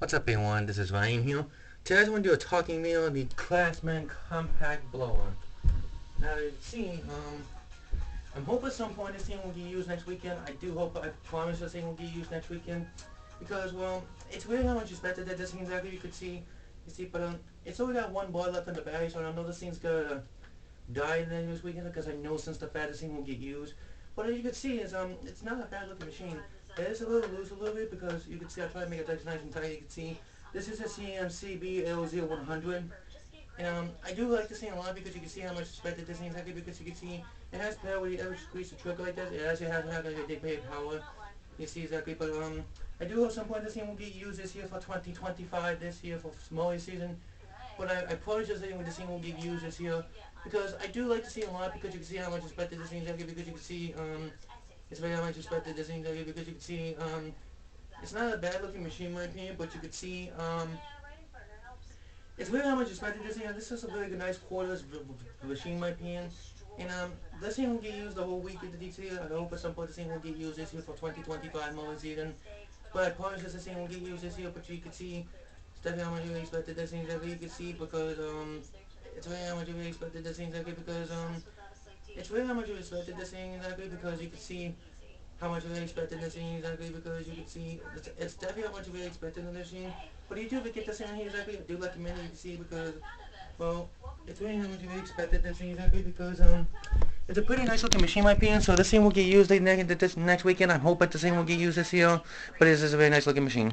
What's up everyone, this is Ryan here. Today I just want to do a talking video on the Craftsman compact blower. Now you see, I'm hoping at some point this thing will get used next weekend. I promise this thing will get used next weekend. Because, well, it's really not much expected that this thing exactly but it's only got one bar left in the battery, so I know this thing's gonna die this weekend because I know since the fact this thing will get used. But as you can see, it's not a bad looking machine. It is a little loose a little bit because you can see I try to make it nice and tight. You can see this is a CMCB L0100. And I do like this thing a lot because you can see how much expected this thing is actually because you can see it has power where you ever squeeze the trigger like this. It actually has like a big power. You see exactly, but I do hope some point this thing will get used this year for 2025, this year for smaller season. But I probably just think this thing will get used this year because I do like to see a lot because you can see how much expected this thing is actually because you can see it's very much expected this thing is actually because you can see it's not a bad looking machine in my opinion, but you could see it's really how much expected this thing. This is a very good, nice cordless machine in my opinion. And this thing will get used the whole week of the DC. I hope at some point this thing will get used this year for 2025 mowing season. But I promise this thing will get used this year, but you can see it's definitely how much you really expected this thing that you can see because it's really how much you really expected this thing exactly because it's really how much you expected this thing exactly because you can see how much you really expected this thing exactly because you can see it's definitely how much you really expected in this thing. But you do get this thing here exactly. I do recommend it you can see because well it's really how much you really expected this thing exactly because it's a pretty nice looking machine in my opinion. So this thing will get used this next weekend. I'm hoping this thing will get used this year. But this is a very nice looking machine.